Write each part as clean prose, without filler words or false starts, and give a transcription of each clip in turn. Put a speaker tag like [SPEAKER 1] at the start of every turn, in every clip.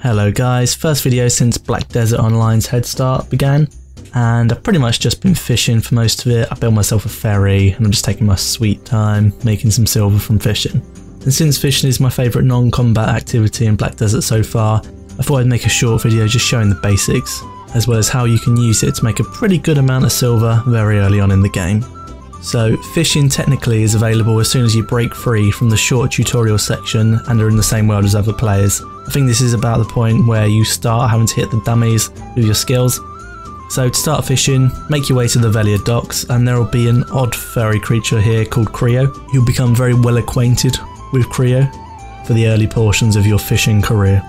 [SPEAKER 1] Hello guys, first video since Black Desert Online's Head Start began, and I've pretty much just been fishing for most of it. I built myself a ferry and I'm just taking my sweet time making some silver from fishing. And since fishing is my favourite non-combat activity in Black Desert so far, I thought I'd make a short video just showing the basics, as well as how you can use it to make a pretty good amount of silver very early on in the game. So fishing technically is available as soon as you break free from the short tutorial section and are in the same world as other players. I think this is about the point where you start having to hit the dummies with your skills. So to start fishing, make your way to the Velia docks and there will be an odd furry creature here called Creo. You'll become very well acquainted with Creo for the early portions of your fishing career.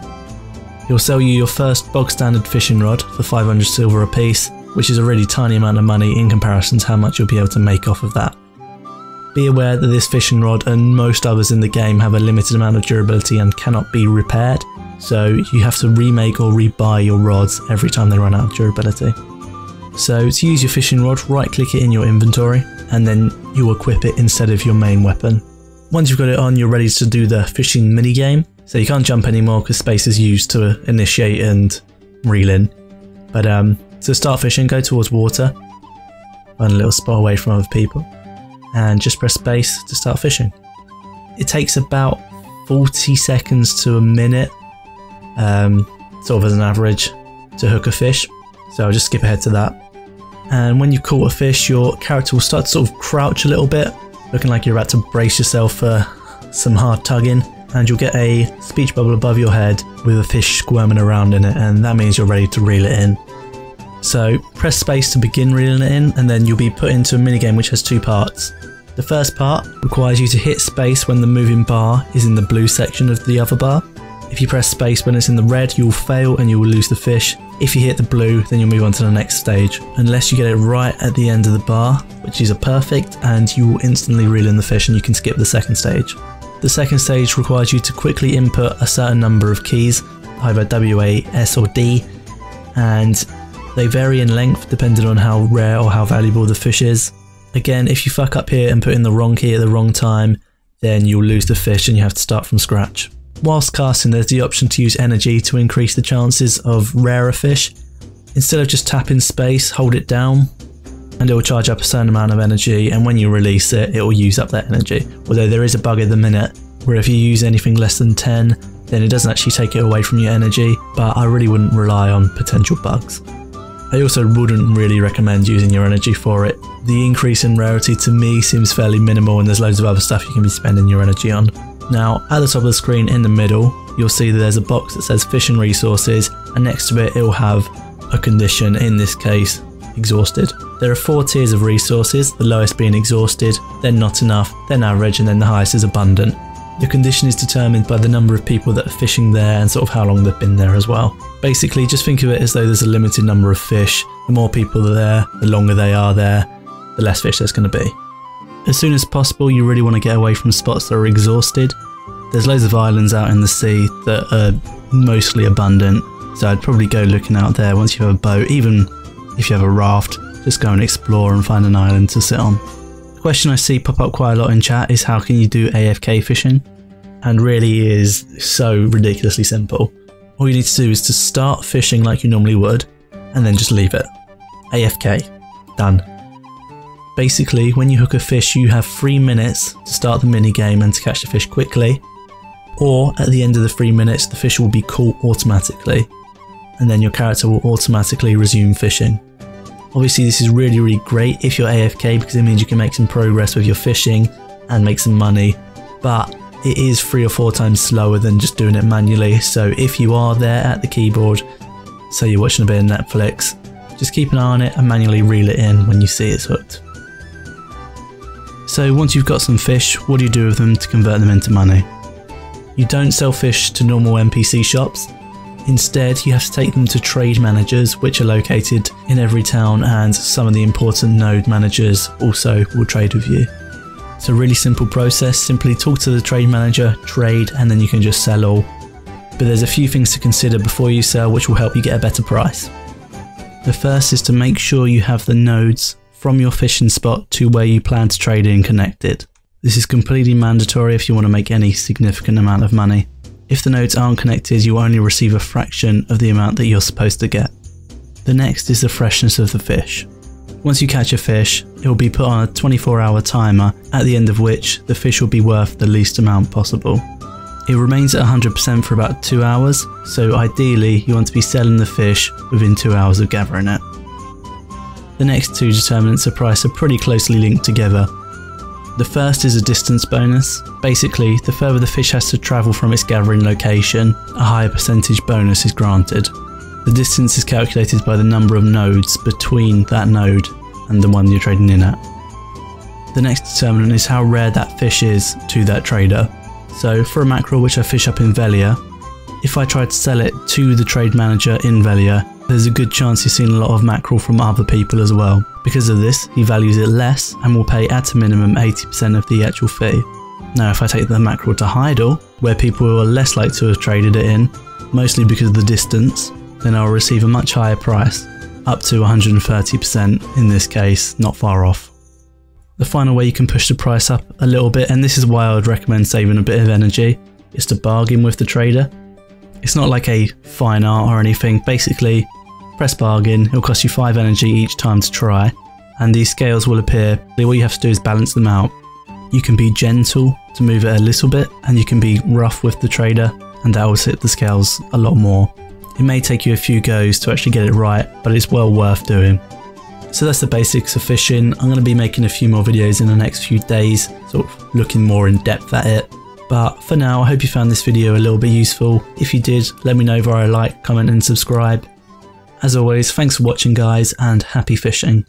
[SPEAKER 1] He'll sell you your first bog standard fishing rod for 500 silver a piece, which is a really tiny amount of money in comparison to how much you'll be able to make off of that. Be aware that this fishing rod and most others in the game have a limited amount of durability and cannot be repaired, so you have to remake or rebuy your rods every time they run out of durability. So to use your fishing rod, right click it in your inventory and then you equip it instead of your main weapon. Once you've got it on, you're ready to do the fishing minigame, so you can't jump anymore because space is used to initiate and reel in. But to start fishing, go towards water, find a little spot away from other people, and just press space to start fishing. It takes about 40 seconds to a minute, sort of as an average, to hook a fish, so I'll just skip ahead to that. And when you've caught a fish, your character will start to sort of crouch a little bit, looking like you're about to brace yourself for some hard tugging, and you'll get a speech bubble above your head with a fish squirming around in it, and that means you're ready to reel it in. So press space to begin reeling it in, and then you'll be put into a minigame which has two parts. The first part requires you to hit space when the moving bar is in the blue section of the other bar. If you press space when it's in the red, you'll fail and you will lose the fish. If you hit the blue, then you'll move on to the next stage, unless you get it right at the end of the bar, which is a perfect, and you will instantly reel in the fish and you can skip the second stage. The second stage requires you to quickly input a certain number of keys, either W, A, S or D, and they vary in length depending on how rare or how valuable the fish is. Again, if you fuck up here and put in the wrong key at the wrong time, then you'll lose the fish and you have to start from scratch. Whilst casting, there's the option to use energy to increase the chances of rarer fish. Instead of just tapping space, hold it down and it will charge up a certain amount of energy, and when you release it, it will use up that energy. Although there is a bug at the minute where if you use anything less than 10, then it doesn't actually take it away from your energy, but I really wouldn't rely on potential bugs. I also wouldn't really recommend using your energy for it. The increase in rarity to me seems fairly minimal and there's loads of other stuff you can be spending your energy on. Now, at the top of the screen in the middle, you'll see that there's a box that says fishing resources, and next to it, it'll have a condition, in this case, exhausted. There are 4 tiers of resources, the lowest being exhausted, then not enough, then average, and then the highest is abundant. The condition is determined by the number of people that are fishing there and sort of how long they've been there as well. Basically, just think of it as though there's a limited number of fish. The more people are there, the longer they are there, the less fish there's going to be. As soon as possible, you really want to get away from spots that are exhausted. There's loads of islands out in the sea that are mostly abundant, so I'd probably go looking out there once you have a boat. Even if you have a raft, just go and explore and find an island to sit on. The question I see pop up quite a lot in chat is how can you do AFK fishing? And really is so ridiculously simple. All you need to do is to start fishing like you normally would, and then just leave it. AFK. Done. Basically, when you hook a fish, you have 3 minutes to start the minigame and to catch the fish quickly, or at the end of the 3 minutes, the fish will be caught automatically, and then your character will automatically resume fishing. Obviously, this is really great if you're AFK because it means you can make some progress with your fishing and make some money, but it is 3 or 4 times slower than just doing it manually. So if you are there at the keyboard, say you're watching a bit of Netflix, just keep an eye on it and manually reel it in when you see it's hooked. So once you've got some fish, what do you do with them to convert them into money? You don't sell fish to normal NPC shops. Instead, you have to take them to trade managers, which are located in every town, and some of the important node managers also will trade with you. It's a really simple process. Simply talk to the trade manager, trade, and then you can just sell all. But there's a few things to consider before you sell which will help you get a better price. The first is to make sure you have the nodes from your fishing spot to where you plan to trade in connected. This is completely mandatory if you want to make any significant amount of money. If the nodes aren't connected, you will only receive a fraction of the amount that you're supposed to get. The next is the freshness of the fish. Once you catch a fish, it will be put on a 24-hour timer, at the end of which the fish will be worth the least amount possible. It remains at 100% for about 2 hours, so ideally you want to be selling the fish within 2 hours of gathering it. The next two determinants of price are pretty closely linked together. The first is a distance bonus. Basically, the further the fish has to travel from its gathering location, a higher percentage bonus is granted. The distance is calculated by the number of nodes between that node and the one you're trading in at. The next determinant is how rare that fish is to that trader. So for a mackerel which I fish up in Velia, if I try to sell it to the trade manager in Velia, there's a good chance he's seen a lot of mackerel from other people as well. Because of this, he values it less and will pay at a minimum 80% of the actual fee. Now if I take the mackerel to Heidel, where people are less likely to have traded it in, mostly because of the distance, then I'll receive a much higher price, up to 130% in this case, not far off. The final way you can push the price up a little bit, and this is why I would recommend saving a bit of energy, is to bargain with the trader. It's not like a fine art or anything. Basically, press bargain, it'll cost you 5 energy each time to try, and these scales will appear. What you have to do is balance them out. You can be gentle to move it a little bit, and you can be rough with the trader, and that will tip the scales a lot more. It may take you a few goes to actually get it right, but it's well worth doing. So that's the basics of fishing. I'm going to be making a few more videos in the next few days, sort of looking more in depth at it. But for now, I hope you found this video a little bit useful. If you did, let me know via a like, comment and subscribe. As always, thanks for watching guys, and happy fishing.